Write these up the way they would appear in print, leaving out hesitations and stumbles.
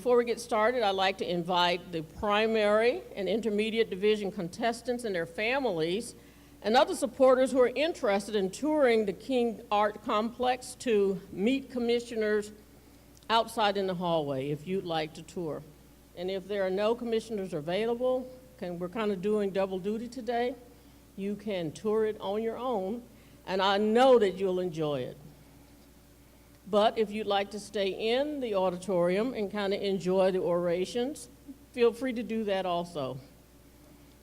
Before we get started, I'd like to invite the primary and intermediate division contestants and their families and other supporters who are interested in touring the King Art Complex to meet commissioners outside in the hallway if you'd like to tour. And if there are no commissioners available, we're kind of doing double duty today, you can tour it on your own, and I know that you'll enjoy it. But if you'd like to stay in the auditorium and kind of enjoy the orations, feel free to do that also.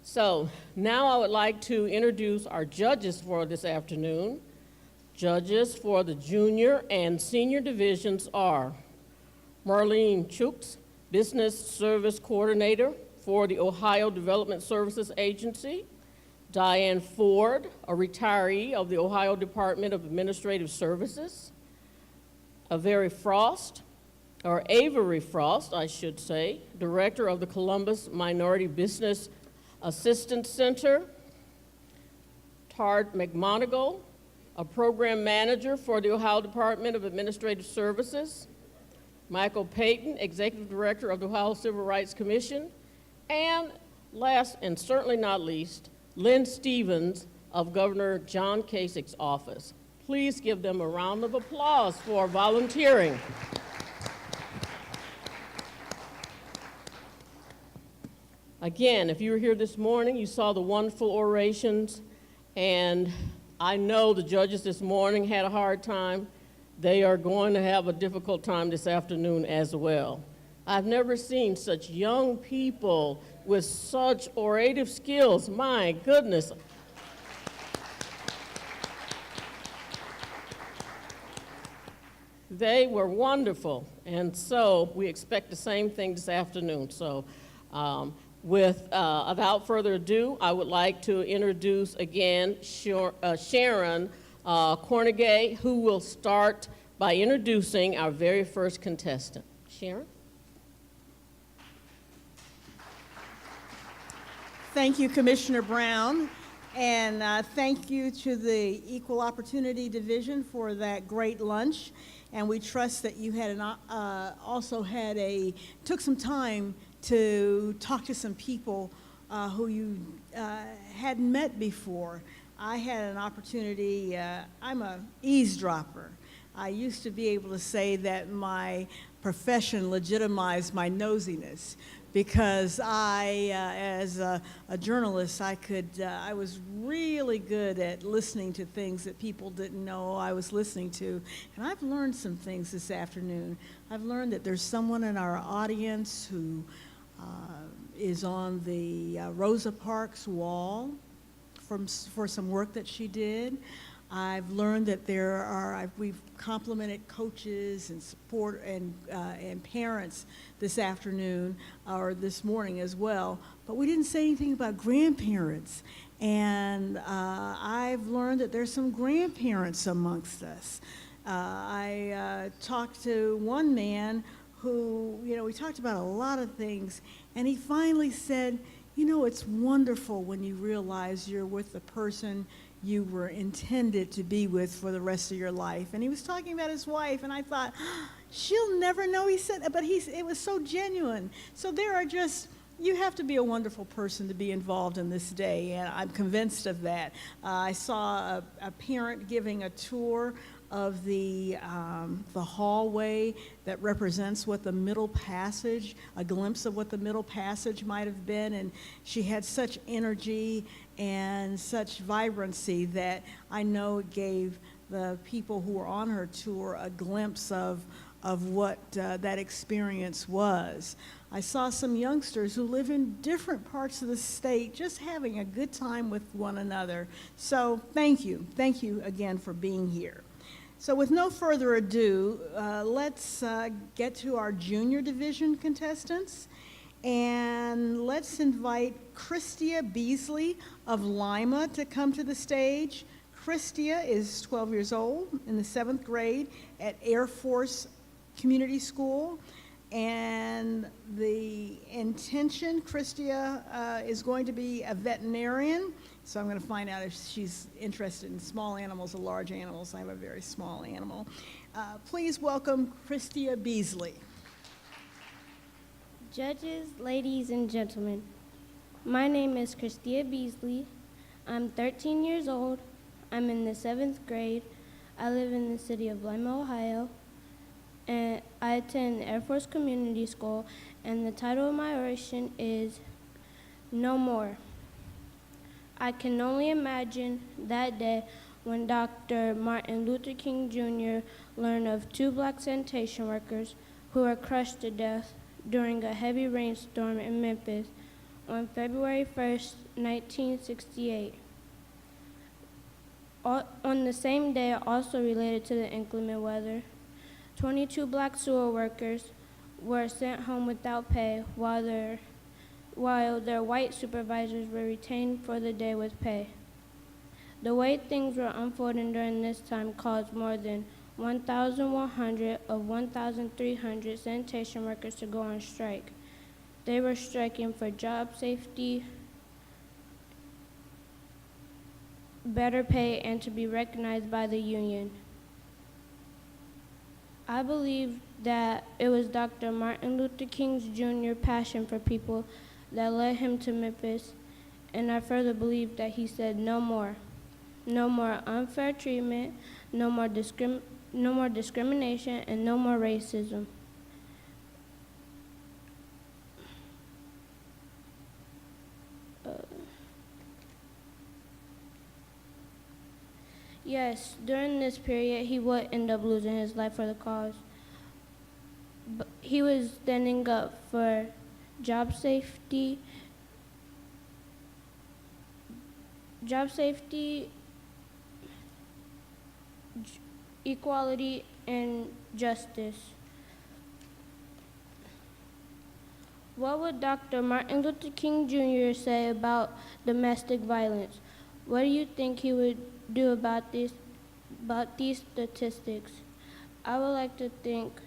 So now I would like to introduce our judges for this afternoon. Judges for the junior and senior divisions are Marlene Chooks, Business Service Coordinator for the Ohio Development Services Agency, Diane Ford, a retiree of the Ohio Department of Administrative Services, Avery Frost, or Avery Frost, I should say, Director of the Columbus Minority Business Assistance Center, Tard McMonigal, a Program Manager for the Ohio Department of Administrative Services, Michael Payton, Executive Director of the Ohio Civil Rights Commission, and last and certainly not least, Lynn Stevens of Governor John Kasich's office. Please give them a round of applause for volunteering. Again, if you were here this morning, you saw the wonderful orations, and I know the judges this morning had a hard time. They are going to have a difficult time this afternoon as well. I've never seen such young people with such orative skills. My goodness. They were wonderful, and so we expect the same thing this afternoon. So without further ado, I would like to introduce again Sharon Cornegay, who will start by introducing our very first contestant. Sharon? Thank you, Commissioner Brown, and thank you to the Equal Opportunity Division for that great lunch. And we trust that you had took some time to talk to some people who you hadn't met before. I had an opportunity, I'm an eavesdropper. I used to be able to say that my profession legitimized my nosiness, because as a journalist, I was really good at listening to things that people didn't know I was listening to. And I've learned some things this afternoon. I've learned that there's someone in our audience who is on the Rosa Parks wall for some work that she did. I've learned that we've complimented coaches and support and parents this afternoon or this morning as well, but we didn't say anything about grandparents. And I've learned that there's some grandparents amongst us. I talked to one man who, we talked about a lot of things, and he finally said, it's wonderful when you realize you're with the person you were intended to be with for the rest of your life. And he was talking about his wife, and I thought, she'll never know. He said, but it was so genuine. So you have to be a wonderful person to be involved in this day, and I'm convinced of that. I saw a parent giving a tour of the hallway that represents what the Middle Passage, a glimpse of what the Middle Passage might have been, and she had such energy and such vibrancy that I know it gave the people who were on her tour a glimpse of what that experience was. I saw some youngsters who live in different parts of the state just having a good time with one another. So thank you again for being here. So with no further ado, let's get to our junior division contestants. And let's invite Christia Beasley of Lima to come to the stage. Christia is 12 years old in the 7th grade at Air Force Community School. And the intention, Christia is going to be a veterinarian. So I'm going to find out if she's interested in small animals or large animals. I have a very small animal. Please welcome Christia Beasley. Judges, ladies, and gentlemen, my name is Christia Beasley. I'm 13 years old. I'm in the 7th grade. I live in the city of Lima, Ohio, and I attend Air Force Community School, and the title of my oration is No More. I can only imagine that day when Dr. Martin Luther King Jr. learned of 2 black sanitation workers who were crushed to death during a heavy rainstorm in Memphis on February 1st, 1968. On the same day, also related to the inclement weather, 22 black sewer workers were sent home without pay while their white supervisors were retained for the day with pay. The way things were unfolding during this time caused more than 1,100 of 1,300 sanitation workers to go on strike. They were striking for job safety, better pay, and to be recognized by the union. I believe that it was Dr. Martin Luther King Jr.'s passion for people that led him to Memphis, and I further believe that he said no more. No more unfair treatment, no more discrimination, and no more racism. Yes, during this period, he would end up losing his life for the cause. But he was standing up for job safety, equality, and justice. What would Dr. Martin Luther King Jr. say about domestic violence? What do you think he would do about these statistics? I would like to think,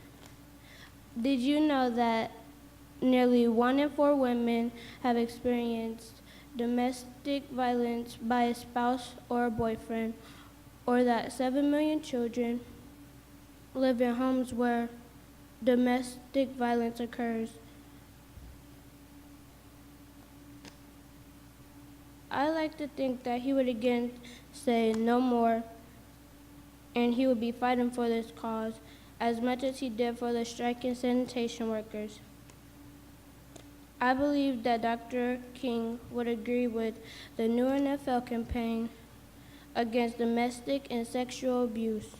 did you know that nearly 1 in 4 women have experienced domestic violence by a spouse or a boyfriend, or that 7 million children live in homes where domestic violence occurs? I like to think that he would again say no more, and he would be fighting for this cause as much as he did for the striking sanitation workers. I believe that Dr. King would agree with the new NFL campaign against domestic and sexual abuse.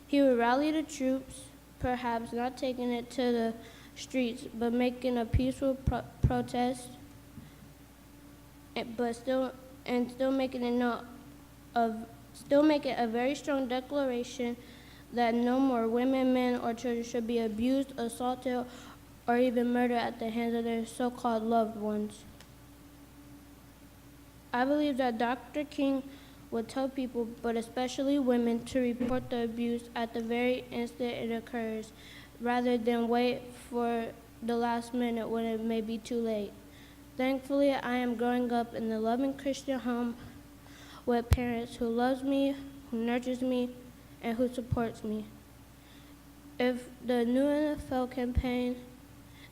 He would rally the troops, perhaps not taking it to the streets, but making a peaceful protest, but still making a very strong declaration that no more women, men, or children should be abused, assaulted, or even murdered at the hands of their so-called loved ones. I believe that Dr. King would tell people, but especially women, to report the abuse at the very instant it occurs, rather than wait for the last minute when it may be too late. Thankfully, I am growing up in a loving Christian home with parents who loves me, who nurtures me, and who supports me. If the new NFL campaign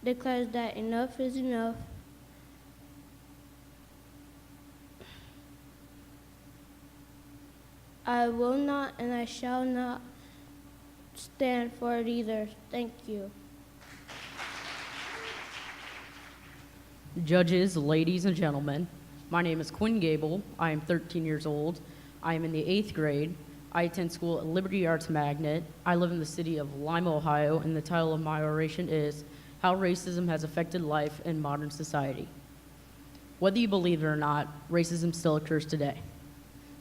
declares that enough is enough, I will not and I shall not stand for it either. Thank you. Judges, ladies, and gentlemen, my name is Quinn Gable. I am 13 years old. I am in the 8th grade. I attend school at Liberty Arts Magnet. I live in the city of Lima, Ohio, and the title of my oration is How Racism Has Affected Life in Modern Society. Whether you believe it or not, racism still occurs today.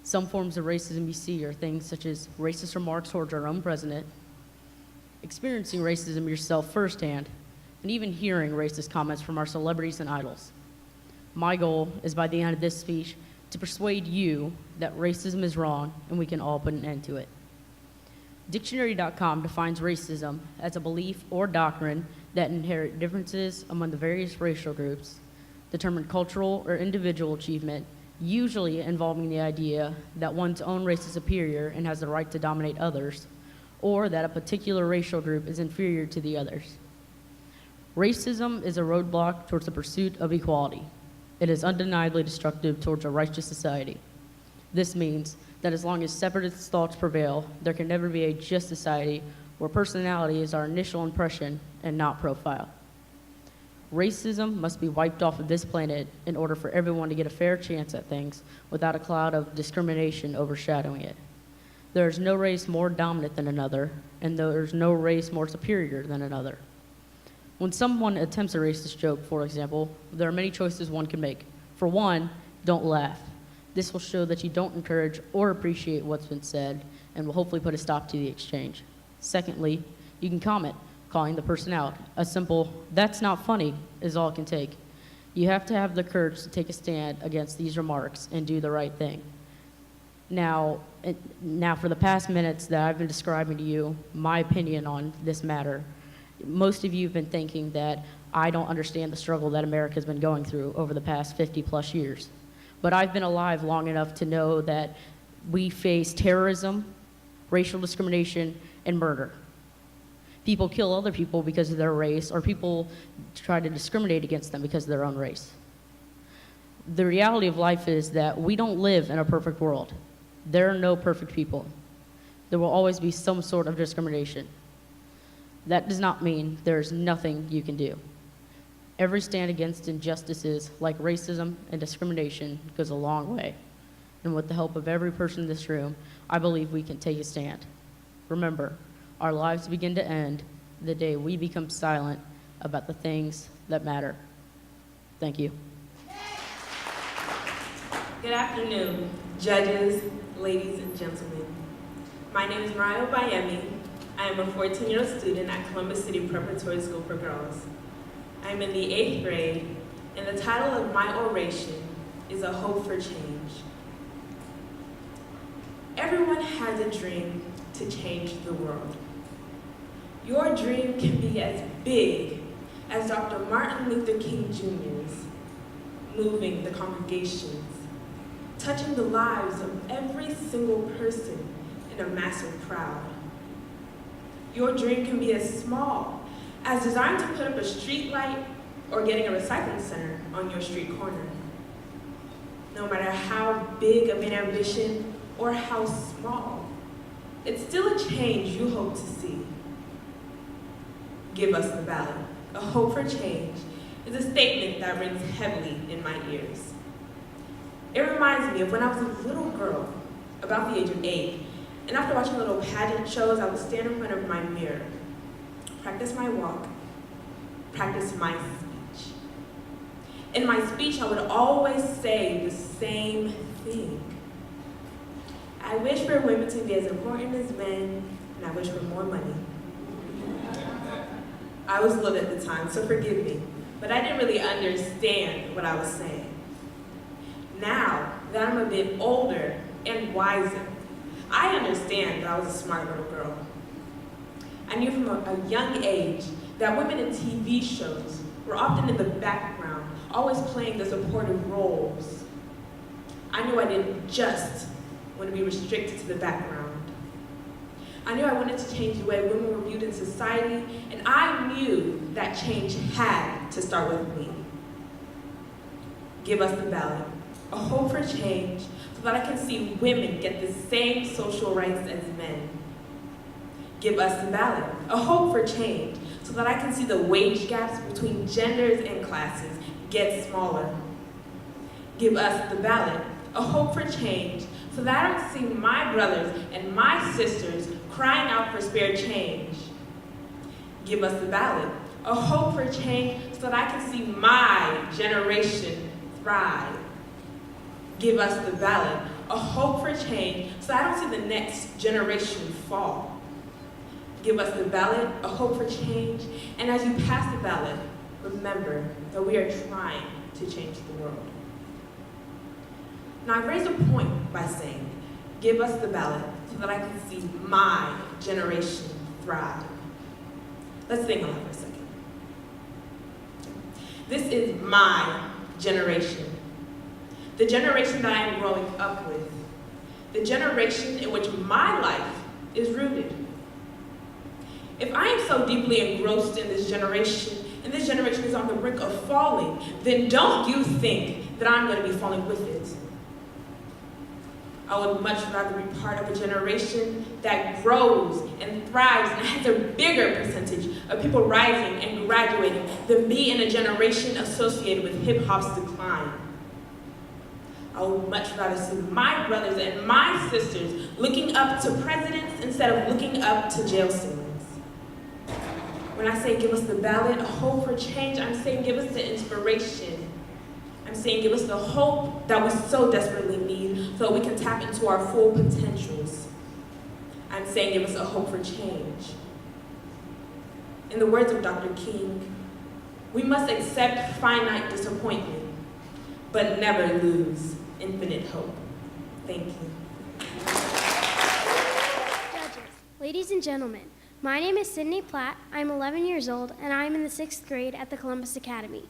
Some forms of racism you see are things such as racist remarks towards our own president, experiencing racism yourself firsthand, and even hearing racist comments from our celebrities and idols. My goal is by the end of this speech to persuade you that racism is wrong and we can all put an end to it. Dictionary.com defines racism as a belief or doctrine that inherit differences among the various racial groups, determine cultural or individual achievement, usually involving the idea that one's own race is superior and has the right to dominate others, or that a particular racial group is inferior to the others. Racism is a roadblock towards the pursuit of equality. It is undeniably destructive towards a righteous society. This means that as long as separatist thoughts prevail, there can never be a just society where personality is our initial impression and not profile. Racism must be wiped off of this planet in order for everyone to get a fair chance at things without a cloud of discrimination overshadowing it. There is no race more dominant than another, and there is no race more superior than another. When someone attempts a racist joke, for example, there are many choices one can make. For one, don't laugh. This will show that you don't encourage or appreciate what's been said and will hopefully put a stop to the exchange. Secondly, you can comment, calling the person out. A simple, "That's not funny," is all it can take. You have to have the courage to take a stand against these remarks and do the right thing. Now for the past minutes that I've been describing to you my opinion on this matter, most of you have been thinking that I don't understand the struggle that America's been going through over the past 50 plus years. But I've been alive long enough to know that we face terrorism, racial discrimination, and murder. People kill other people because of their race, or people try to discriminate against them because of their own race. The reality of life is that we don't live in a perfect world. There are no perfect people. There will always be some sort of discrimination. That does not mean there's nothing you can do. Every stand against injustices like racism and discrimination goes a long way. And with the help of every person in this room, I believe we can take a stand. Remember, our lives begin to end the day we become silent about the things that matter. Thank you. Good afternoon, judges, ladies and gentlemen. My name is Mariah Bayemi. I am a 14-year-old student at Columbus City Preparatory School for Girls. I am in the 8th grade, and the title of my oration is A Hope for Change. Everyone has a dream to change the world. Your dream can be as big as Dr. Martin Luther King Jr.'s, moving the congregations, touching the lives of every single person in a massive crowd. Your dream can be as small as desiring to put up a street light or getting a recycling center on your street corner. No matter how big of an ambition or how small, it's still a change you hope to see. Give us the ballot. A hope for change is a statement that rings heavily in my ears. It reminds me of when I was a little girl, about the age of 8, and after watching little pageant shows, I would stand in front of my mirror, practice my walk, practice my speech. In my speech, I would always say the same thing. I wish for women to be as important as men, and I wish for more money. I was little at the time, so forgive me, but I didn't really understand what I was saying. Now that I'm a bit older and wiser, I understand that I was a smart little girl. I knew from a young age that women in TV shows were often in the background, always playing the supportive roles. I knew I didn't just want to be restricted to the background. I knew I wanted to change the way women were viewed in society, and I knew that change had to start with me. Give us the ballot. A hope for change so that I can see women get the same social rights as men. Give us the ballot. A hope for change so that I can see the wage gaps between genders and classes get smaller. Give us the ballot. A hope for change so that I don't see my brothers and my sisters crying out for spare change. Give us the ballot. A hope for change so that I can see my generation thrive. Give us the ballot. A hope for change so that I don't see the next generation fall. Give us the ballot. A hope for change. And as you pass the ballot, remember that we are trying to change the world. Now, I raised a point by saying, give us the ballot so that I can see my generation thrive. Let's think on that for a second. This is my generation. The generation that I am growing up with. The generation in which my life is rooted. If I am so deeply engrossed in this generation, and and this generation is on the brink of falling, then don't you think that I'm going to be falling with it. I would much rather be part of a generation that grows and thrives and has a bigger percentage of people rising and graduating than be in a generation associated with hip-hop's decline. I would much rather see my brothers and my sisters looking up to presidents instead of looking up to jail ceilings. When I say give us the ballot, a hope for change, I'm saying give us the inspiration. I'm saying give us the hope that we so desperately need so that we can tap into our full potentials. I'm saying give us a hope for change. In the words of Dr. King, we must accept finite disappointment, but never lose infinite hope. Thank you. Judges, ladies and gentlemen, my name is Sydney Platt. I'm 11 years old, and I am in the 6th grade at the Columbus Academy.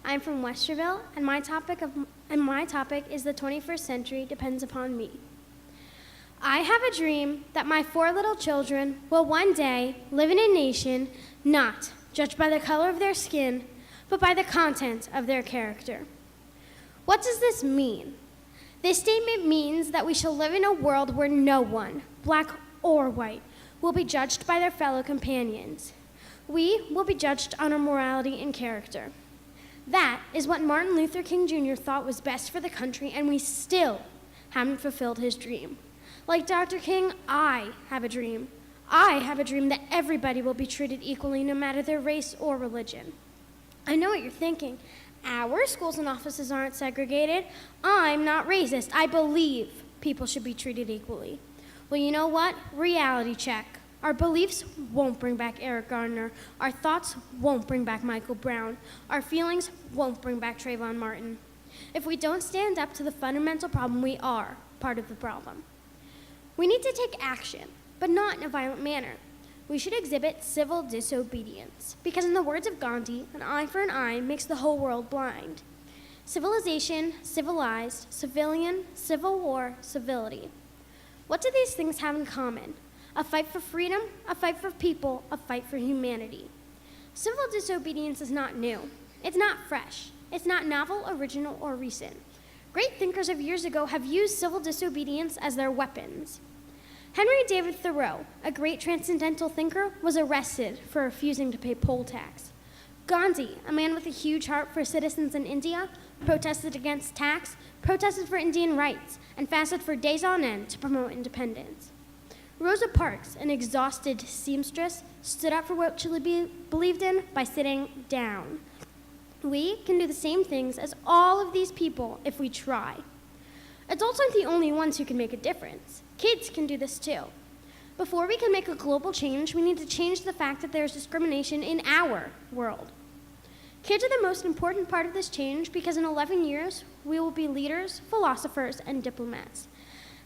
I am from Westerville, and my topic is the 21st century depends upon me. I have a dream that my 4 little children will one day live in a nation not judged by the color of their skin, but by the content of their character. What does this mean? This statement means that we shall live in a world where no one, black or white, will be judged by their fellow companions. We will be judged on our morality and character. That is what Martin Luther King Jr. thought was best for the country, and we still haven't fulfilled his dream. Like Dr. King, I have a dream. I have a dream that everybody will be treated equally no matter their race or religion. I know what you're thinking. Our schools and offices aren't segregated. I'm not racist. I believe people should be treated equally. Well, you know what? Reality check. Our beliefs won't bring back Eric Garner. Our thoughts won't bring back Michael Brown. Our feelings won't bring back Trayvon Martin. If we don't stand up to the fundamental problem, we are part of the problem. We need to take action, but not in a violent manner. We should exhibit civil disobedience, because in the words of Gandhi, an eye for an eye makes the whole world blind. Civilization, civilized, civilian, civil war, civility. What do these things have in common? A fight for freedom, a fight for people, a fight for humanity. Civil disobedience is not new. It's not fresh. It's not novel, original, or recent. Great thinkers of years ago have used civil disobedience as their weapons. Henry David Thoreau, a great transcendental thinker, was arrested for refusing to pay poll tax. Gandhi, a man with a huge heart for citizens in India, protested against tax, protested for Indian rights, and fasted for days on end to promote independence. Rosa Parks, an exhausted seamstress, stood up for what she believed in by sitting down. We can do the same things as all of these people if we try. Adults aren't the only ones who can make a difference. Kids can do this too. Before we can make a global change, we need to change the fact that there is discrimination in our world. Kids are the most important part of this change because in 11 years, we will be leaders, philosophers, and diplomats.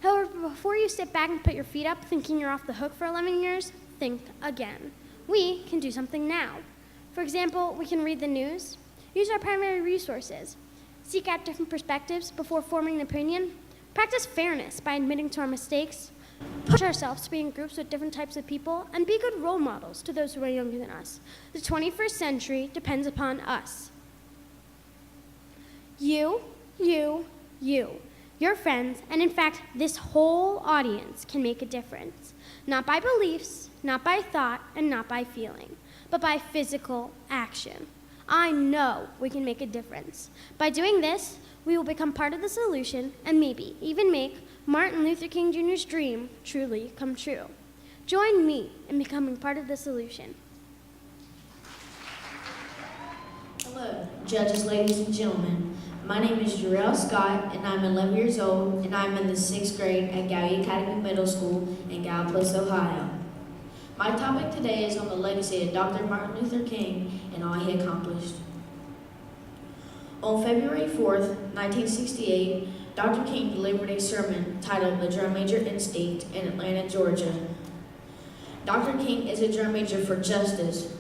However, before you sit back and put your feet up thinking you're off the hook for 11 years, think again. We can do something now. For example, we can read the news, use our primary resources, seek out different perspectives before forming an opinion, practice fairness by admitting to our mistakes, push ourselves to be in groups with different types of people, and be good role models to those who are younger than us. The 21st century depends upon us. You, your friends, and in fact, this whole audience can make a difference. Not by beliefs, not by thought, and not by feeling, but by physical action. I know we can make a difference. By doing this, we will become part of the solution and maybe even make Martin Luther King Jr.'s dream truly come true. Join me in becoming part of the solution. Hello, judges, ladies and gentlemen. My name is Jarrell Scott, and I'm 11 years old, and I'm in the 6th grade at Gowee Academy Middle School in Gallipolis, Ohio. My topic today is on the legacy of Dr. Martin Luther King and all he accomplished. On February 4th, 1968, Dr. King delivered a sermon titled The Drum Major Instinct in Atlanta, Georgia. Dr. King is a drum major for justice.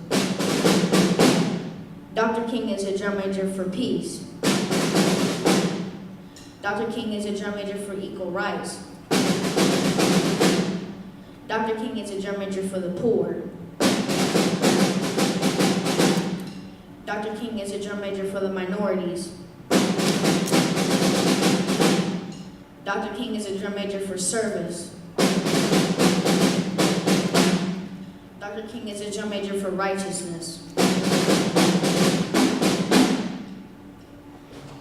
Dr. King is a drum major for peace. Dr. King is a drum major for equal rights. Dr. King is a drum major for the poor. Dr. King is a drum major for the minorities. Dr. King is a drum major for service. Dr. King is a drum major for righteousness.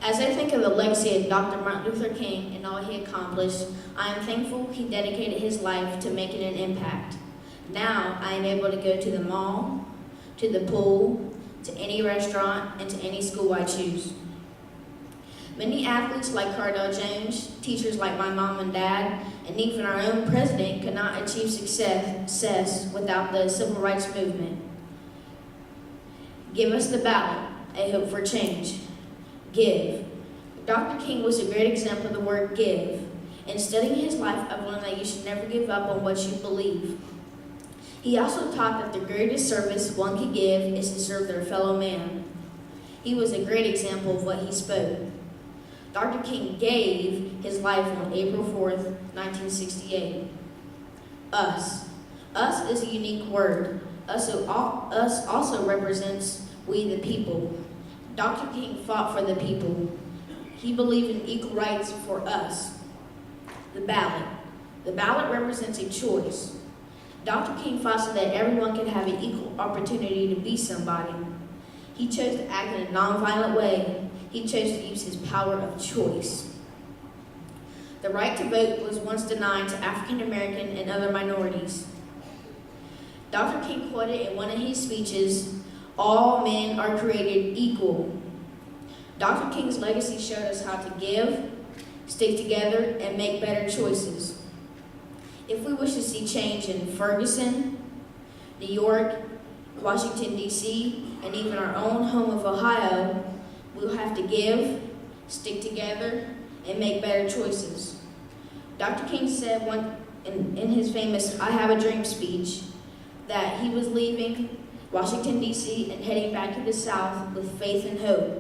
As I think of the legacy of Dr. Martin Luther King and all he accomplished, I am thankful he dedicated his life to making an impact. Now I am able to go to the mall, to the pool, to any restaurant, and to any school I choose. Many athletes like Cardell Jones, teachers like my mom and dad, and even our own president could not achieve success without the civil rights movement. Give us the ballot, a hope for change. Give. Dr. King was a great example of the word give. In studying his life, I've learned that you should never give up on what you believe. He also taught that the greatest service one can give is to serve their fellow man. He was a great example of what he spoke. Dr. King gave his life on April 4th, 1968. Us. Us is a unique word. Us also represents we the people. Dr. King fought for the people. He believed in equal rights for us. The ballot. The ballot represents a choice. Dr. King fought so that everyone could have an equal opportunity to be somebody. He chose to act in a nonviolent way. He chose to use his power of choice. The right to vote was once denied to African American and other minorities. Dr. King quoted in one of his speeches, "All men are created equal." Dr. King's legacy showed us how to give, stick together, and make better choices. If we wish to see change in Ferguson, New York, Washington, D.C., and even our own home of Ohio, we'll have to give, stick together, and make better choices. Dr. King said in his famous "I Have a Dream" speech that he was leaving Washington, D.C. and heading back to the South with faith and hope.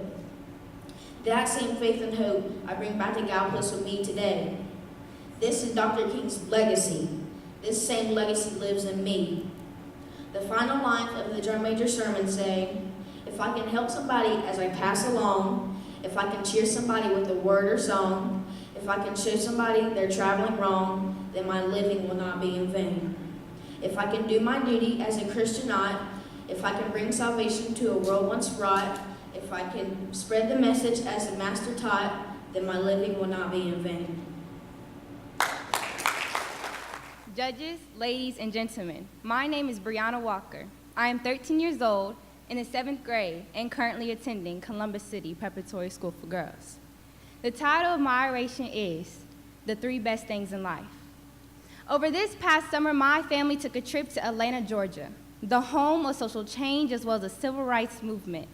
That same faith and hope I bring back to Gallipolis with me today. This is Dr. King's legacy. This same legacy lives in me. The final lines of the drum major sermon say, "If I can help somebody as I pass along, if I can cheer somebody with a word or song, if I can show somebody they're traveling wrong, then my living will not be in vain. If I can do my duty as a Christianite, if I can bring salvation to a world once brought, if I can spread the message as the Master taught, then my living will not be in vain." Judges, ladies, and gentlemen, my name is Brianna Walker. I am 13 years old, in the 7th grade, and currently attending Columbus City Preparatory School for Girls. The title of my oration is "The 3 Best Things in Life." Over this past summer, my family took a trip to Atlanta, Georgia, the home of social change as well as the civil rights movement.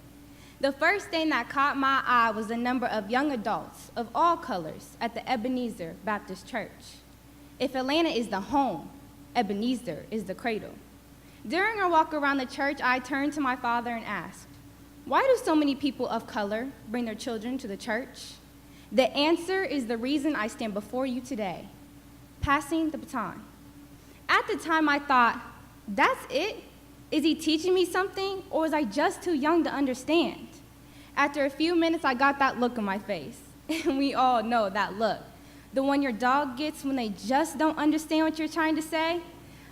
The first thing that caught my eye was the number of young adults of all colors at the Ebenezer Baptist Church. If Atlanta is the home, Ebenezer is the cradle. During our walk around the church, I turned to my father and asked, "Why do so many people of color bring their children to the church?" The answer is the reason I stand before you today: passing the baton. At the time, I thought, that's it? Is he teaching me something, or was I just too young to understand? After a few minutes, I got that look on my face, and we all know that look. The one your dog gets when they just don't understand what you're trying to say.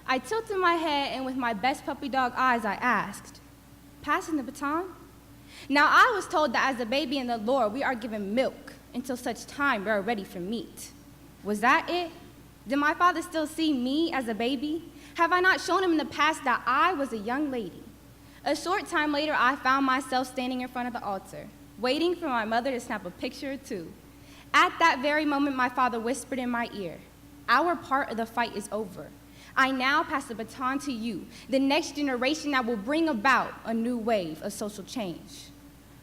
I tilted my head, and with my best puppy dog eyes, I asked, "Passing the baton?" Now, I was told that as a baby in the Lord, we are given milk until such time we are ready for meat. Was that it? Did my father still see me as a baby? Have I not shown him in the past that I was a young lady? A short time later, I found myself standing in front of the altar, waiting for my mother to snap a picture or two. At that very moment, my father whispered in my ear, "Our part of the fight is over. I now pass the baton to you, the next generation that will bring about a new wave of social change."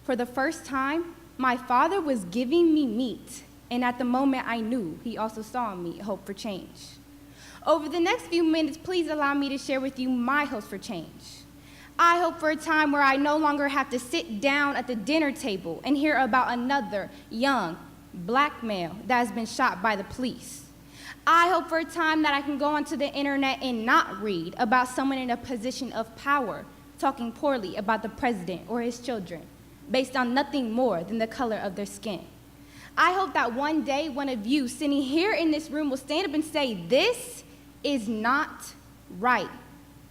For the first time, my father was giving me meat, and at the moment I knew he also saw in me hope for change. Over the next few minutes, please allow me to share with you my hopes for change. I hope for a time where I no longer have to sit down at the dinner table and hear about another young Black male that has been shot by the police. I hope for a time that I can go onto the internet and not read about someone in a position of power talking poorly about the president or his children based on nothing more than the color of their skin. I hope that one day one of you sitting here in this room will stand up and say, this is not right,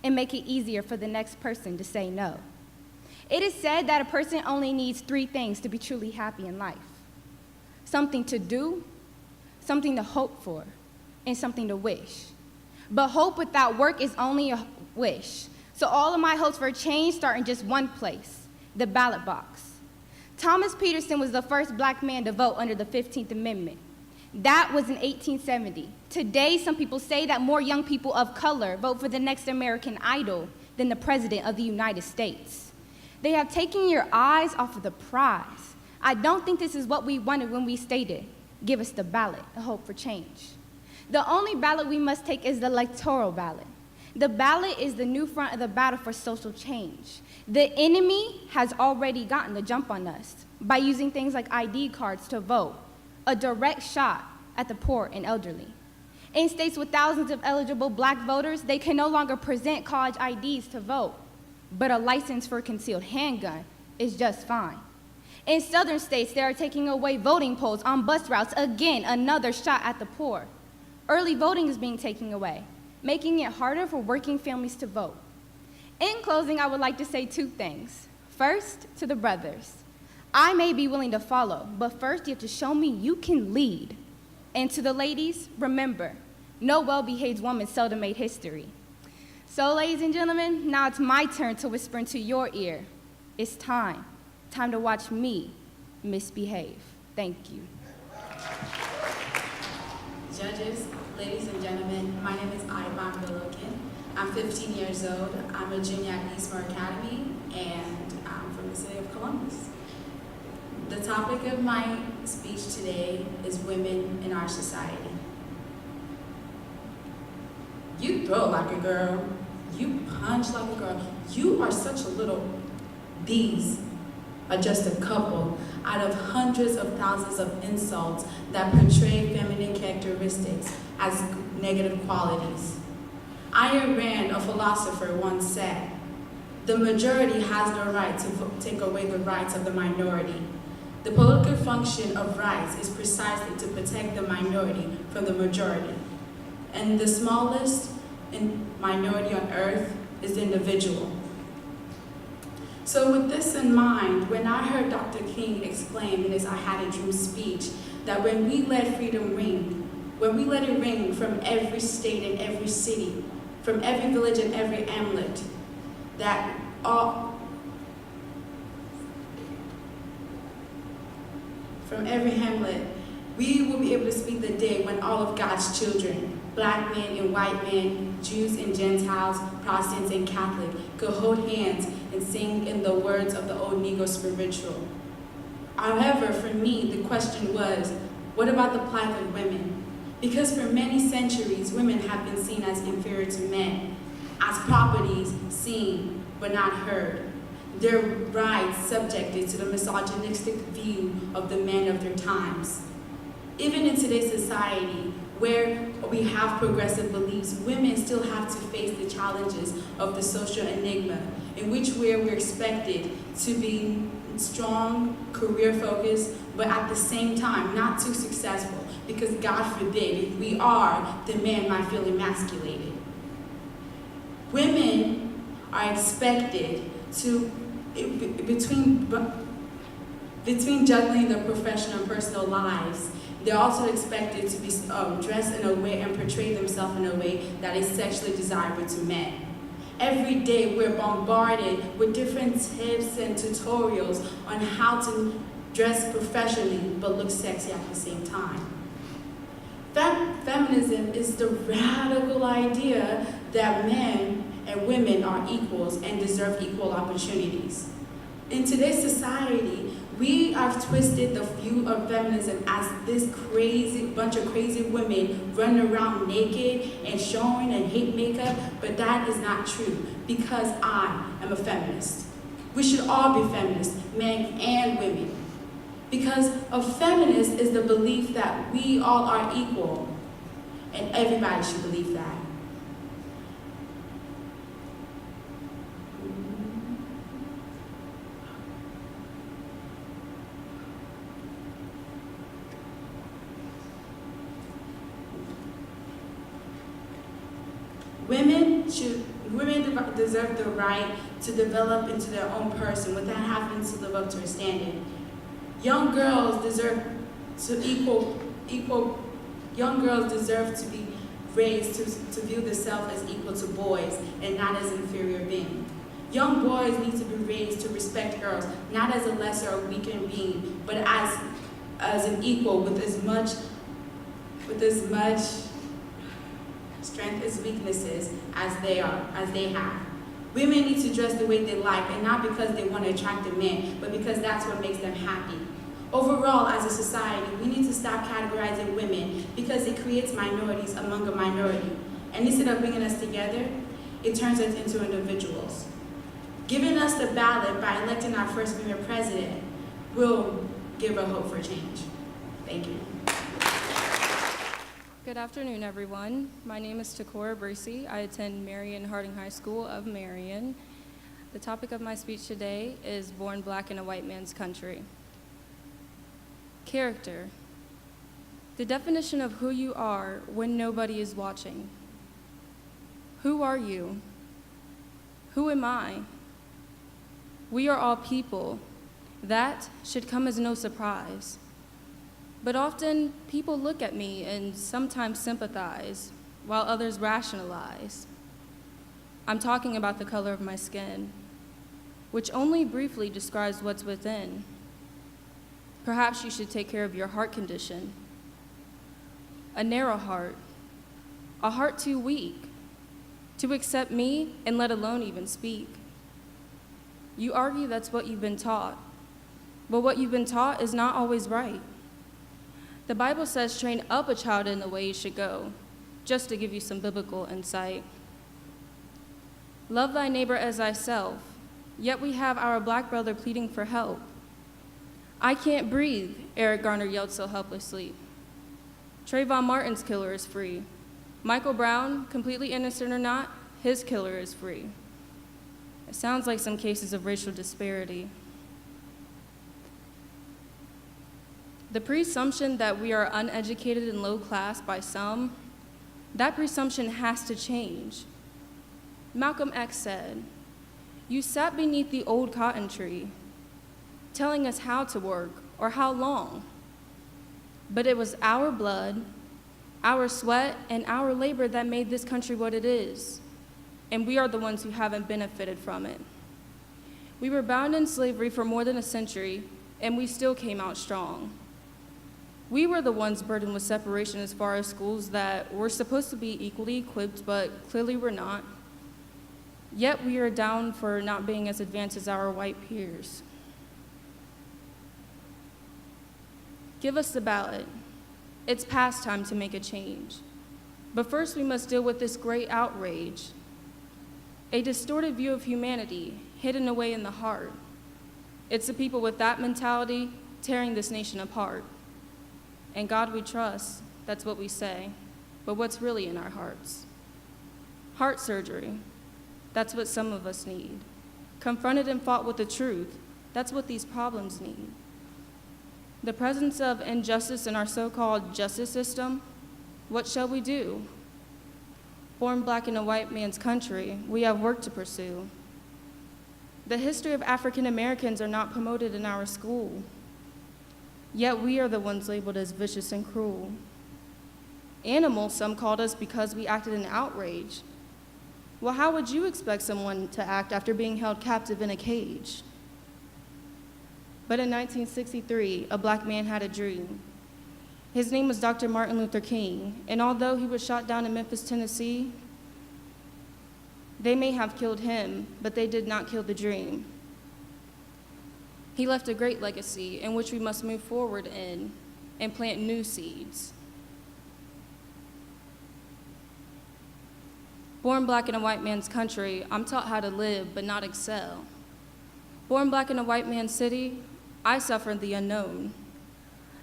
and make it easier for the next person to say no. It is said that a person only needs 3 things to be truly happy in life: something to do, something to hope for, and something to wish. But hope without work is only a wish. So all of my hopes for change start in just one place: the ballot box. Thomas Peterson was the first black man to vote under the 15th Amendment. That was in 1870. Today, some people say that more young people of color vote for the next American Idol than the President of the United States. They have taken your eyes off of the prize. I don't think this is what we wanted when we stated, give us the ballot, a hope for change. The only ballot we must take is the electoral ballot. The ballot is the new front of the battle for social change. The enemy has already gotten the jump on us by using things like ID cards to vote, a direct shot at the poor and elderly. In states with thousands of eligible black voters, they can no longer present college IDs to vote, but a license for a concealed handgun is just fine. In southern states, they are taking away voting polls on bus routes, again, another shot at the poor. Early voting is being taken away, making it harder for working families to vote. In closing, I would like to say 2 things. First, to the brothers, I may be willing to follow, but first you have to show me you can lead. And to the ladies, remember, no well-behaved woman seldom made history. So, ladies and gentlemen, now it's my turn to whisper into your ear. It's time to watch me misbehave. Thank you. Judges, ladies and gentlemen, my name is Ivan Bilokin. I'm 15 years old. I'm a junior at Eastmore Academy, and I'm from the city of Columbus. The topic of my speech today is women in our society. You throw like a girl. You punch like a girl. You are such a little. These are just a couple out of hundreds of thousands of insults that portray feminine characteristics as negative qualities. Ayn Rand, a philosopher, once said, "The majority has no right to take away the rights of the minority. The political function of rights is precisely to protect the minority from the majority. And the smallest minority on earth is the individual." So with this in mind, when I heard Dr. King exclaim in his I Had a Dream speech that when we let freedom ring, when we let it ring from every state and every city, from every village and every hamlet, that all, from every hamlet, we will be able to speak the day when all of God's children, black men and white men, Jews and Gentiles, Protestants and Catholic, could hold hands and sing in the words of the old Negro spiritual. However, for me, the question was, what about the plight of women? Because for many centuries, women have been seen as inferior to men, as properties seen but not heard, their rights subjected to the misogynistic view of the men of their times. Even in today's society, where we have progressive beliefs, women still have to face the challenges of the social enigma, in which we're expected to be strong, career-focused, but at the same time, not too successful, because God forbid, if we are, the men might feel emasculated. Women are expected to, between juggling their professional and personal lives, they're also expected to be dressed in a way and portray themselves in a way that is sexually desirable to men. Every day we're bombarded with different tips and tutorials on how to dress professionally but look sexy at the same time. Feminism is the radical idea that men and women are equals and deserve equal opportunities. In today's society, we have twisted the view of feminism as this bunch of crazy women running around naked and showing and hate makeup, but that is not true, because I am a feminist. We should all be feminists, men and women. Because a feminist is the belief that we all are equal, and everybody should believe that. deserve the right to develop into their own person without having to live up to a standard. Young girls deserve to be raised to view themselves as equal to boys and not as inferior being. Young boys need to be raised to respect girls, not as a lesser or weaker being, but as an equal with as much strength as weaknesses as they have. Women need to dress the way they like, and not because they want to attract a man, but because that's what makes them happy. Overall, as a society, we need to stop categorizing women because it creates minorities among a minority. And instead of bringing us together, it turns us into individuals. Giving us the ballot by electing our first female president will give a hope for change. Thank you. Good afternoon, everyone. My name is Takora Bracey. I attend Marion Harding High School of Marion. The topic of my speech today is Born Black in a White Man's Country. Character. The definition of who you are when nobody is watching. Who are you? Who am I? We are all people. That should come as no surprise. But often, people look at me and sometimes sympathize, while others rationalize. I'm talking about the color of my skin, which only briefly describes what's within. Perhaps you should take care of your heart condition. A narrow heart, a heart too weak to accept me and let alone even speak. You argue that's what you've been taught, but what you've been taught is not always right. The Bible says, train up a child in the way he should go, just to give you some biblical insight. Love thy neighbor as thyself, yet we have our black brother pleading for help. I can't breathe, Eric Garner yelled so helplessly. Trayvon Martin's killer is free. Michael Brown, completely innocent or not, his killer is free. It sounds like some cases of racial disparity. The presumption that we are uneducated and low class by some, that presumption has to change. Malcolm X said, "You sat beneath the old cotton tree, telling us how to work or how long. But it was our blood, our sweat, and our labor that made this country what it is. And we are the ones who haven't benefited from it. We were bound in slavery for more than a century, and we still came out strong. We were the ones burdened with separation as far as schools that were supposed to be equally equipped, but clearly were not. Yet we are down for not being as advanced as our white peers. Give us the ballot. It's past time to make a change. But first we must deal with this great outrage, a distorted view of humanity hidden away in the heart. It's the people with that mentality tearing this nation apart. And God we trust, that's what we say, but what's really in our hearts? Heart surgery, that's what some of us need. Confronted and fought with the truth, that's what these problems need. The presence of injustice in our so-called justice system, what shall we do? Born black in a white man's country, we have work to pursue. The history of African Americans are not promoted in our school, yet we are the ones labeled as vicious and cruel. Animals, some called us because we acted in outrage. Well, how would you expect someone to act after being held captive in a cage? But in 1963, a black man had a dream. His name was Dr. Martin Luther King, and although he was shot down in Memphis, Tennessee, they may have killed him, but they did not kill the dream. He left a great legacy in which we must move forward in and plant new seeds. Born black in a white man's country, I'm taught how to live but not excel. Born black in a white man's city, I suffered the unknown,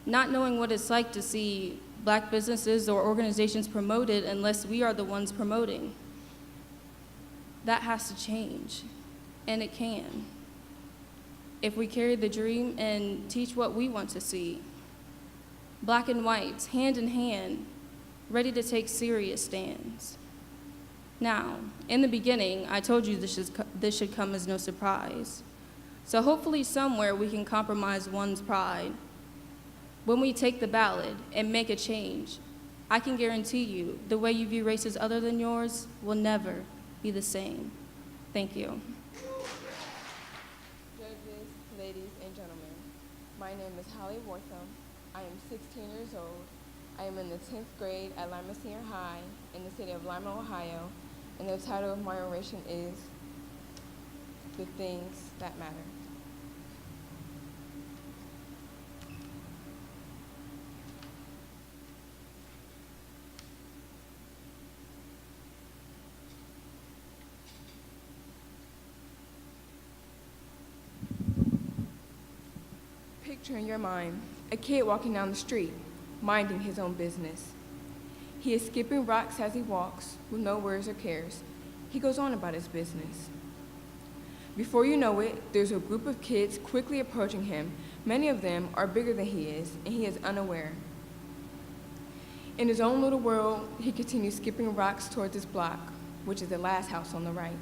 not knowing what it's like to see black businesses or organizations promoted unless we are the ones promoting. That has to change, and it can, if we carry the dream and teach what we want to see. Black and whites, hand in hand, ready to take serious stands. Now, in the beginning, I told you this should come as no surprise. So hopefully somewhere we can compromise one's pride. When we take the ballot and make a change, I can guarantee you the way you view races other than yours will never be the same. Thank you. Judges, ladies, and gentlemen, my name is Holly Wortham. I am 16 years old. I am in the 10th grade at Lima Senior High in the city of Lima, Ohio, and the title of my oration is The Things That Matter. Picture in your mind a kid walking down the street, minding his own business. He is skipping rocks as he walks, with no worries or cares. He goes on about his business. Before you know it, there's a group of kids quickly approaching him. Many of them are bigger than he is, and he is unaware. In his own little world, he continues skipping rocks towards his block, which is the last house on the right.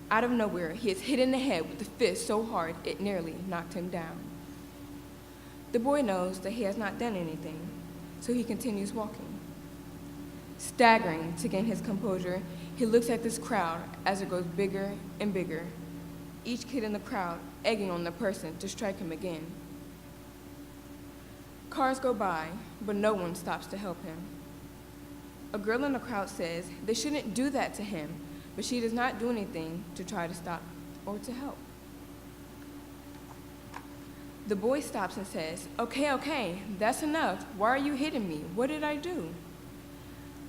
Out of nowhere, he is hit in the head with a fist so hard it nearly knocked him down. The boy knows that he has not done anything, so he continues walking. Staggering to gain his composure, he looks at this crowd as it grows bigger and bigger, each kid in the crowd egging on the person to strike him again. Cars go by, but no one stops to help him. A girl in the crowd says they shouldn't do that to him, but she does not do anything to try to stop or to help. The boy stops and says, okay, that's enough. Why are you hitting me? What did I do?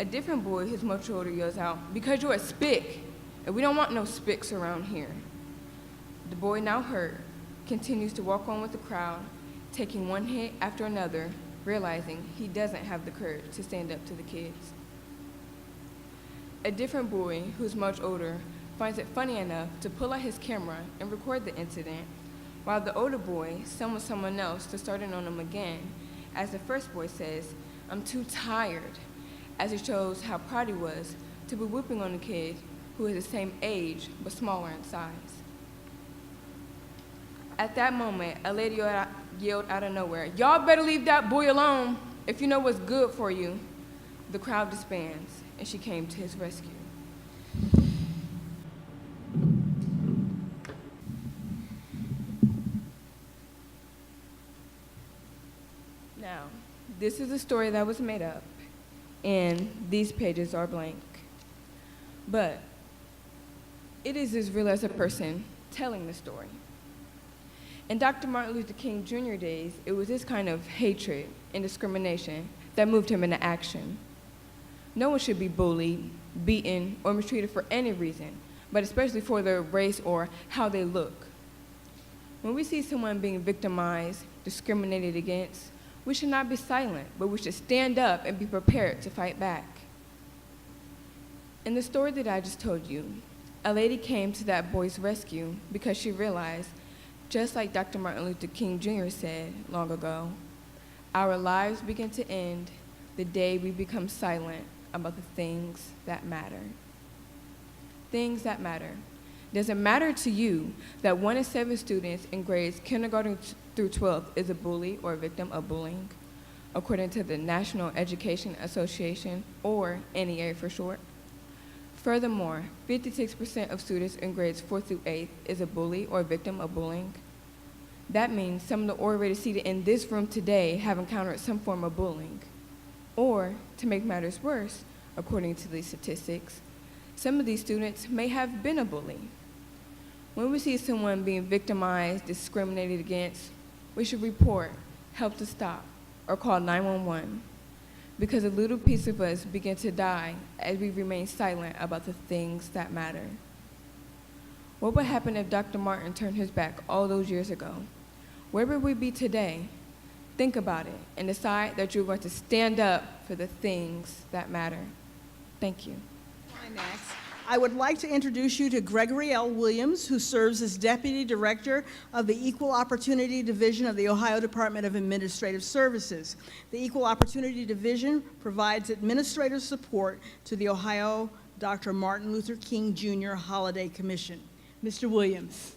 A different boy who's much older yells out, because you're a spick, and we don't want no spicks around here. The boy, now hurt, continues to walk on with the crowd, taking one hit after another, realizing he doesn't have the courage to stand up to the kids. A different boy, who's much older, finds it funny enough to pull out his camera and record the incident, while the older boy summons someone else to start in on him again, as the first boy says, I'm too tired, as he shows how proud he was to be whooping on a kid who is the same age but smaller in size. At that moment, a lady yelled out of nowhere, y'all better leave that boy alone if you know what's good for you. The crowd disbands, and she came to his rescue. Now, this is a story that was made up, and these pages are blank. But it is as real as a person telling the story. In Dr. Martin Luther King Jr. days, it was this kind of hatred and discrimination that moved him into action. No one should be bullied, beaten, or mistreated for any reason, but especially for their race or how they look. When we see someone being victimized, discriminated against, we should not be silent, but we should stand up and be prepared to fight back. In the story that I just told you, a lady came to that boy's rescue because she realized, just like Dr. Martin Luther King Jr. said long ago, our lives begin to end the day we become silent about the things that matter. Things that matter. Does it matter to you that 1 in 7 students in grades kindergarten through 12th is a bully or a victim of bullying, according to the National Education Association, or NEA for short? Furthermore, 56% of students in grades 4th through 8th is a bully or a victim of bullying. That means some of the already seated in this room today have encountered some form of bullying. Or, to make matters worse, according to these statistics, some of these students may have been a bully. When we see someone being victimized, discriminated against, we should report, help to stop, or call 911, because a little piece of us begin to die as we remain silent about the things that matter. What would happen if Dr. Martin turned his back all those years ago? Where would we be today? Think about it and decide that you're going to stand up for the things that matter. Thank you. Next, I would like to introduce you to Gregory L. Williams, who serves as Deputy Director of the Equal Opportunity Division of the Ohio Department of Administrative Services. The Equal Opportunity Division provides administrative support to the Ohio Dr. Martin Luther King Jr. Holiday Commission. Mr. Williams.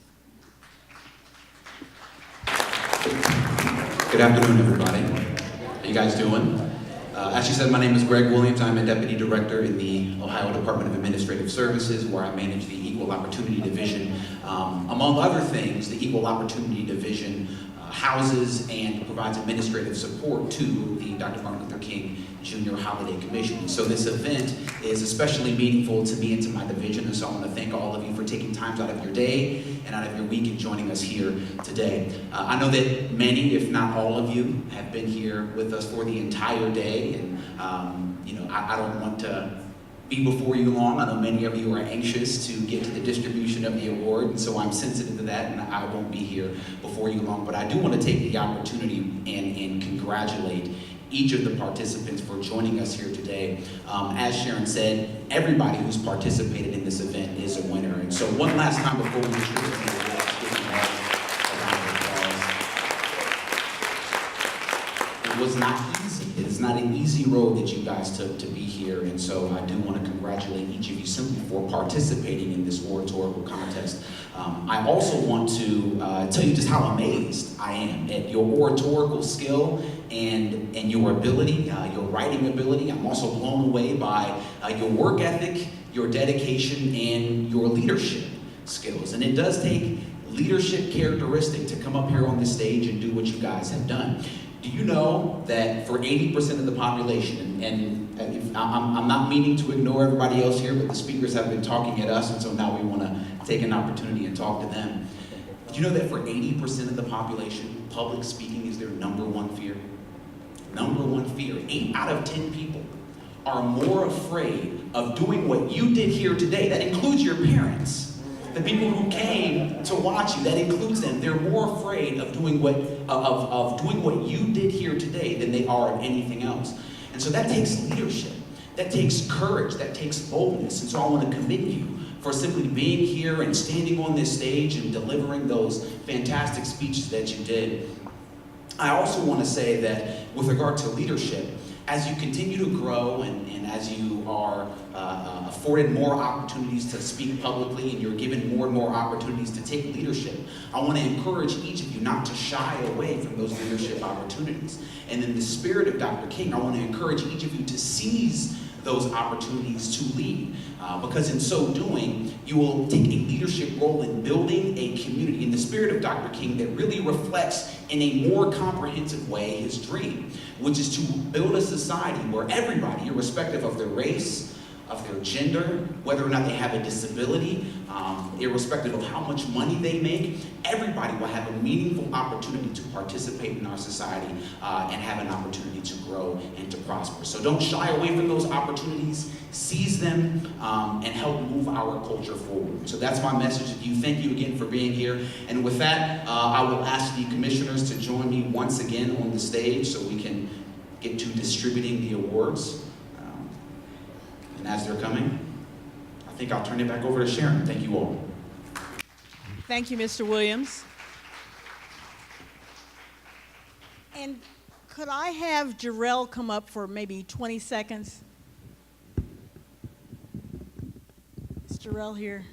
Good afternoon, everybody. How you guys doing? As she said, my name is Greg Williams. I'm a Deputy Director in the Ohio Department of Administrative Services, where I manage the Equal Opportunity Division. Among other things, the Equal Opportunity Division houses and provides administrative support to the Dr. Martin Luther King Jr. Holiday Commission. So this event is especially meaningful to me and to my division, and so I want to thank all of you for taking time out of your day and out of your week and joining us here today. I know that many, if not all of you, have been here with us for the entire day, and I don't want to be before you long. I know many of you are anxious to get to the distribution of the award, and so I'm sensitive to that, and I won't be here before you long. But I do want to take the opportunity and congratulate each of the participants for joining us here today. As Sharon said, everybody who's participated in this event is a winner. And so one last time before we distribute the awards, give them all a round of applause. It was not easy. It is not an easy road that you guys took to be here, and so I do want to congratulate each of you simply for participating in this oratorical contest. I also want to tell you just how amazed I am at your oratorical skill and your ability, your writing ability. I'm also blown away by your work ethic, your dedication, and your leadership skills. And it does take leadership characteristic to come up here on the stage and do what you guys have done. Do you know that for 80% of the population, and I'm not meaning to ignore everybody else here, but the speakers have been talking at us, and so now we want to take an opportunity and talk to them. Do you know that for 80% of the population, public speaking is their number one fear? Number one fear. 8 out of 10 people are more afraid of doing what you did here today. That includes your parents. The people who came to watch you, that includes them. They're more afraid of doing what you did here today than they are of anything else. And so that takes leadership. That takes courage. That takes boldness. And so I want to commend you for simply being here and standing on this stage and delivering those fantastic speeches that you did. I also want to say that with regard to leadership, as you continue to grow and as you are afforded more opportunities to speak publicly and you're given more and more opportunities to take leadership, I want to encourage each of you not to shy away from those leadership opportunities. And in the spirit of Dr. King, I want to encourage each of you to seize those opportunities to lead, because in so doing, you will take a leadership role in building a community in the spirit of Dr. King that really reflects in a more comprehensive way his dream, which is to build a society where everybody, irrespective of their race, of their gender, whether or not they have a disability, irrespective of how much money they make, everybody will have a meaningful opportunity to participate in our society and have an opportunity to grow and to prosper. So don't shy away from those opportunities, seize them, and help move our culture forward. So that's my message to you. Thank you again for being here. And with that, I will ask the commissioners to join me once again on the stage so we can get to distributing the awards. And as they're coming, I think I'll turn it back over to Sharon. Thank you all. Thank you, Mr. Williams. And could I have Jarrell come up for maybe 20 seconds? Is Jarrell here?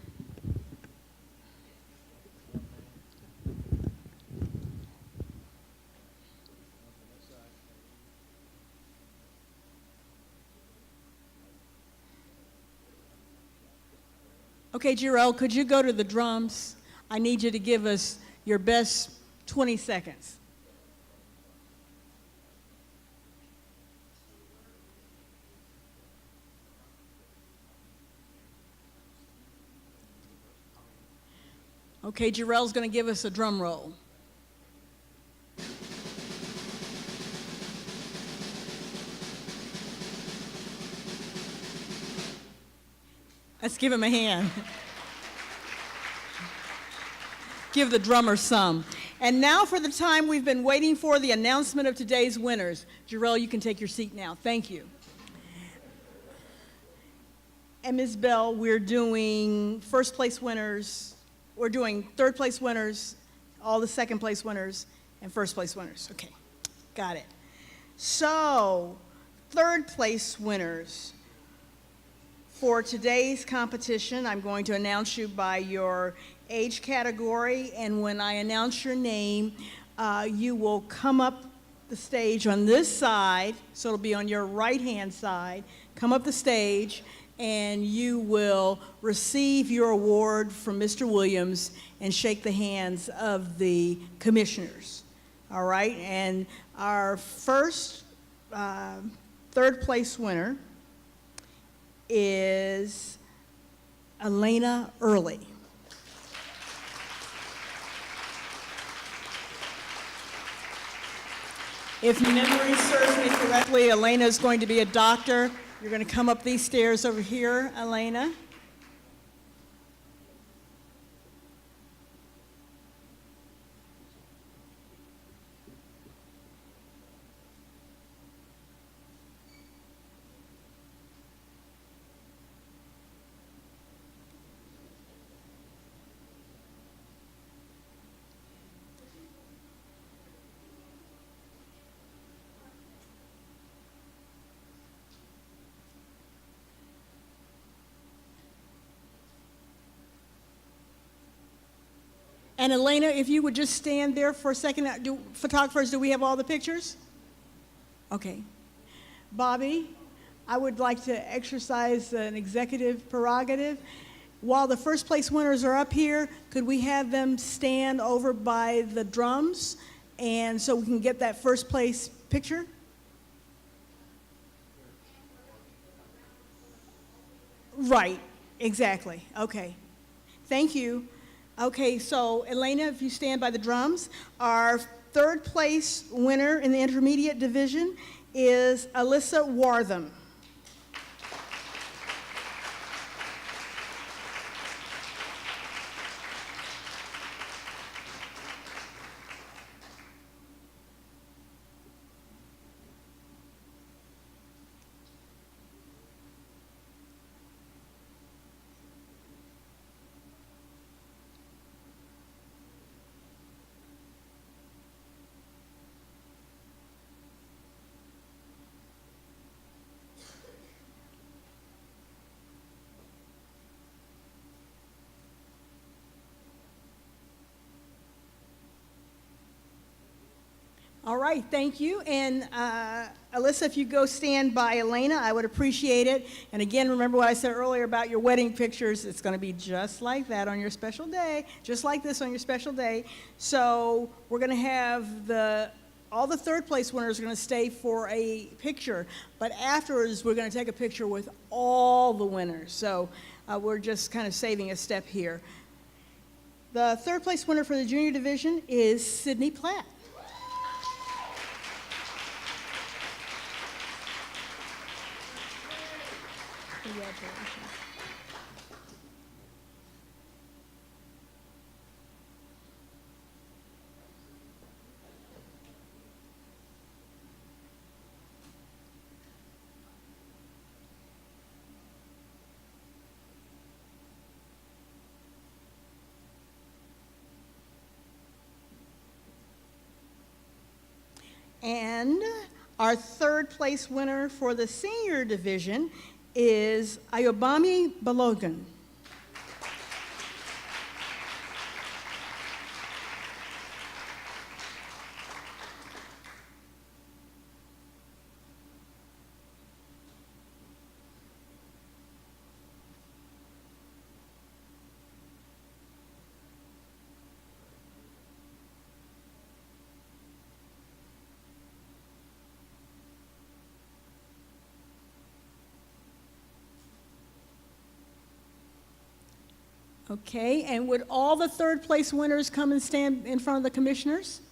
Okay, Jarrell, could you go to the drums? I need you to give us your best 20 seconds. Okay, Jarrell's going to give us a drum roll. Let's give him a hand. Give the drummer some. And now for the time we've been waiting for, the announcement of today's winners. Jarrell, you can take your seat now. Thank you. And Ms. Bell, we're doing first place winners. We're doing third place winners, all the second place winners, and first place winners. Okay, got it. So, third place winners. For today's competition, I'm going to announce you by your age category, and when I announce your name, you will come up the stage on this side, so it'll be on your right-hand side, come up the stage, and you will receive your award from Mr. Williams and shake the hands of the commissioners. All right, and our first third place winner is Elena Early. If memory serves me correctly, Elena is going to be a doctor. You're going to come up these stairs over here, Elena. And Elena, if you would just stand there for a second. Photographers, do we have all the pictures? Okay. Bobby, I would like to exercise an executive prerogative. While the first place winners are up here, could we have them stand over by the drums, and so we can get that first place picture? Right, exactly. Okay. Thank you. Okay, so Elena, if you stand by the drums, our third place winner in the intermediate division is Alyssa Wartham. All right, thank you. And Alyssa, if you go stand by Elena, I would appreciate it. And again, remember what I said earlier about your wedding pictures. It's going to be just like that on your special day, just like this on your special day. So we're going to have all the third place winners are going to stay for a picture. But afterwards, we're going to take a picture with all the winners. So we're just kind of saving a step here. The third place winner for the junior division is Sydney Platt. Congratulations. And our third place winner for the senior division is Ayobami Balogun. Okay, and would all the third place winners come and stand in front of the commissioners?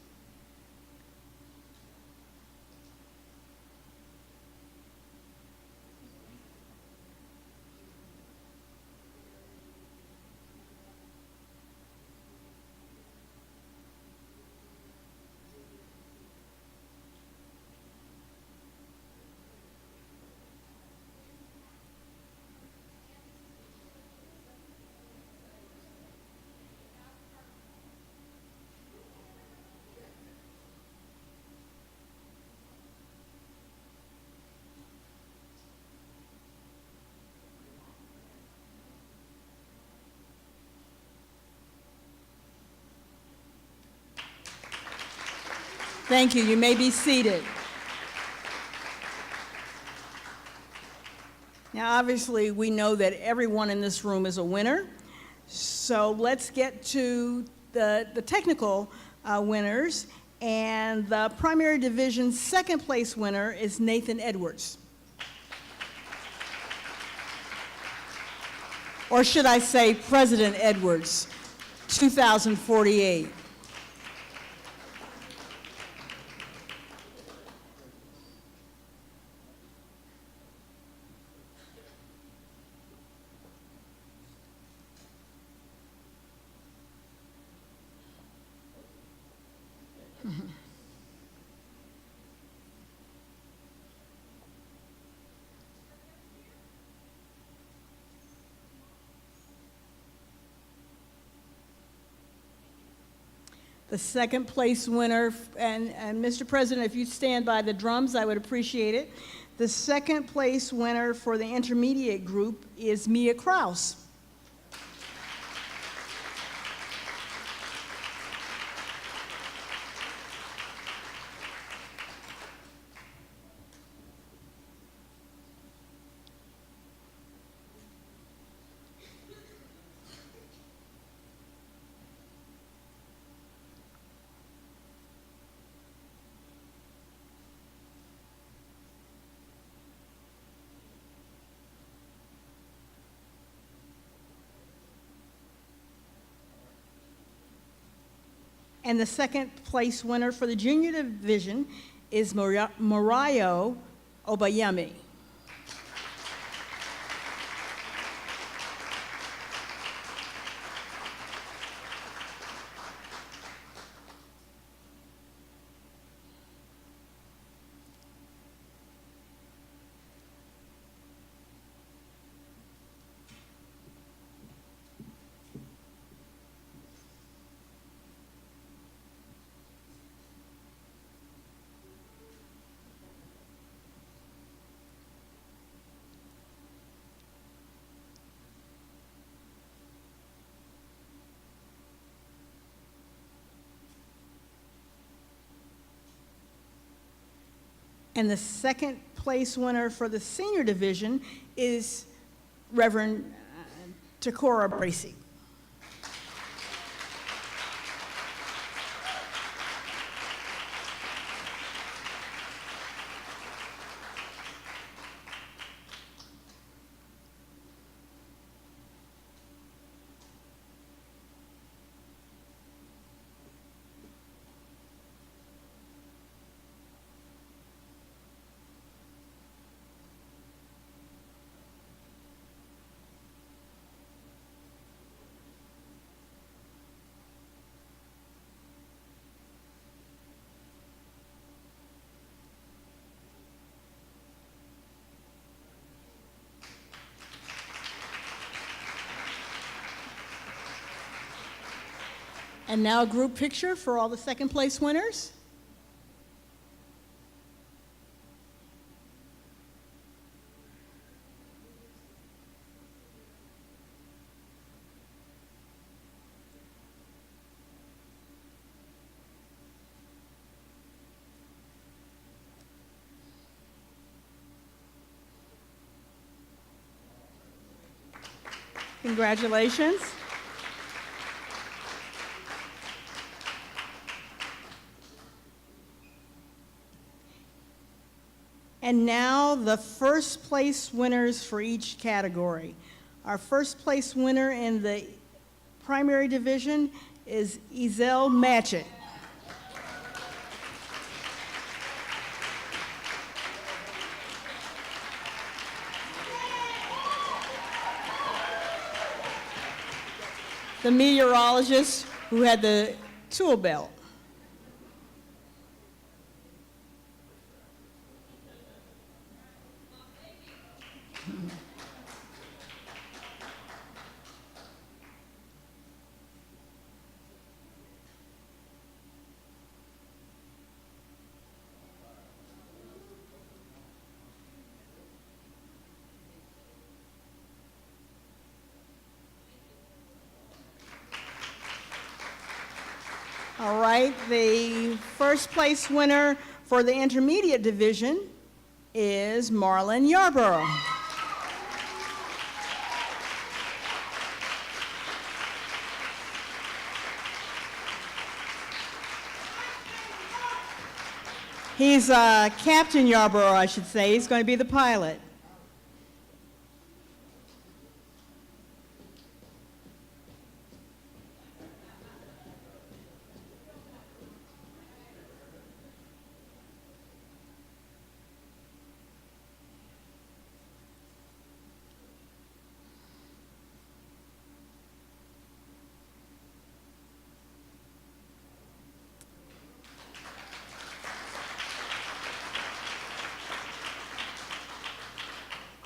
Thank you. You may be seated. Now, obviously, we know that everyone in this room is a winner. So let's get to the technical winners. And the primary division second place winner is Nathan Edwards. Or should I say President Edwards, 2048. The second place winner, and Mr. President, if you stand by the drums, I would appreciate it. The second place winner for the intermediate group is Mia Kraus. And the second place winner for the junior division is Morayo Obayemi. And the second place winner for the senior division is Reverend Takora Bracey. And now a group picture for all the second place winners. Congratulations. And now the first place winners for each category. Our first place winner in the primary division is Ezel Matchett. The meteorologist who had the tool belt. All right, the first place winner for the intermediate division is Marlon Yarborough. He's Captain Yarborough, I should say. He's going to be the pilot.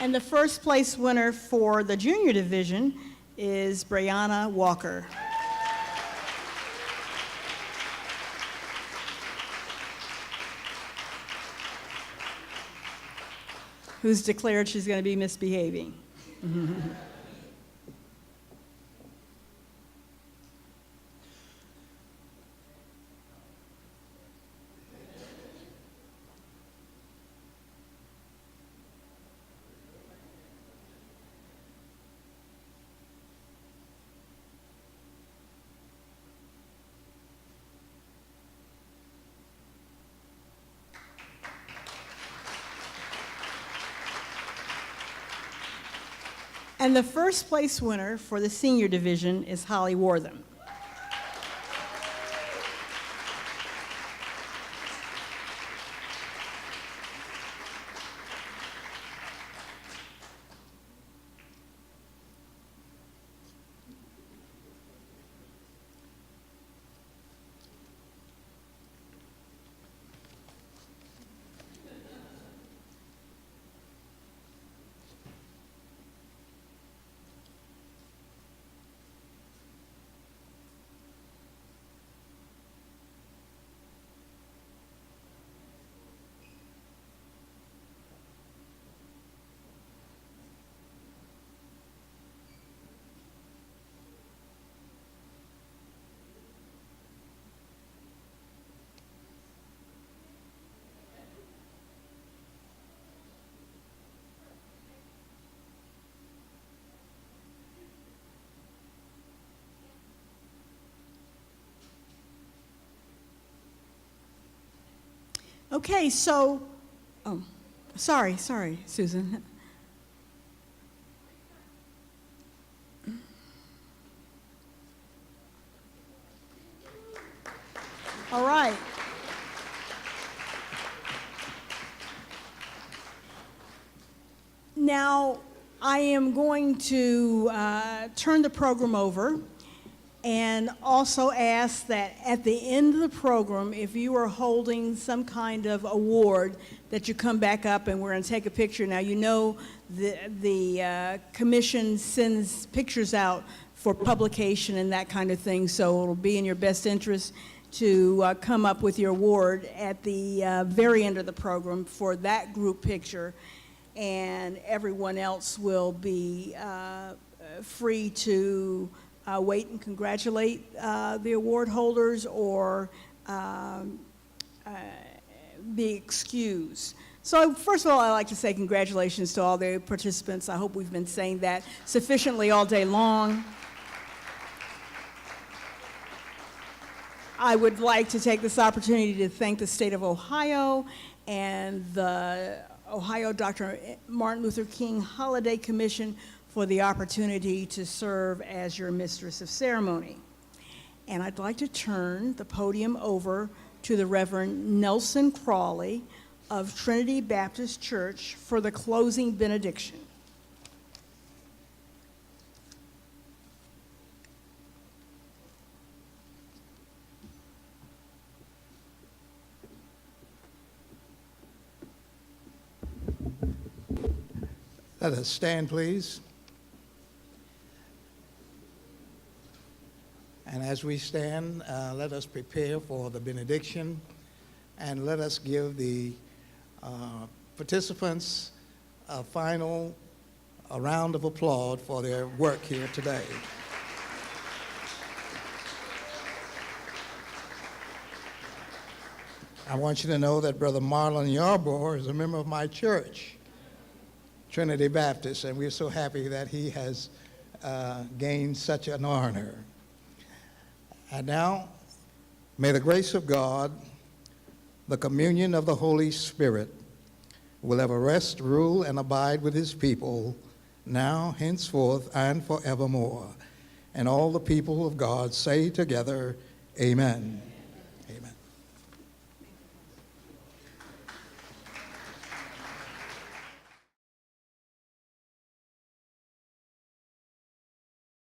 And the first place winner for the junior division is Brianna Walker. Who's declared she's going to be misbehaving. And the first place winner for the senior division is Holly Wortham. Okay, so, sorry, Susan. All right. Now, I am going to turn the program over and also ask that at the end of the program, if you are holding some kind of award, that you come back up and we're going to take a picture. Now, you know the commission sends pictures out for publication and that kind of thing, so it'll be in your best interest to come up with your award at the very end of the program for that group picture, and everyone else will be free to wait and congratulate the award holders or be excused. So first of all, I'd like to say congratulations to all the participants. I hope we've been saying that sufficiently all day long. I would like to take this opportunity to thank the state of Ohio and the Ohio Dr. Martin Luther King Holiday Commission for the opportunity to serve as your mistress of ceremony. And I'd like to turn the podium over to the Reverend Nelson Crawley of Trinity Baptist Church for the closing benediction. Let us stand, please. And as we stand, let us prepare for the benediction, and let us give the participants a final round of applause for their work here today. I want you to know that Brother Marlon Yarborough is a member of my church, Trinity Baptist, and we're so happy that he has gained such an honor. And now, may the grace of God, the communion of the Holy Spirit, will ever rest, rule, and abide with his people, now, henceforth, and forevermore. And all the people of God say together, amen.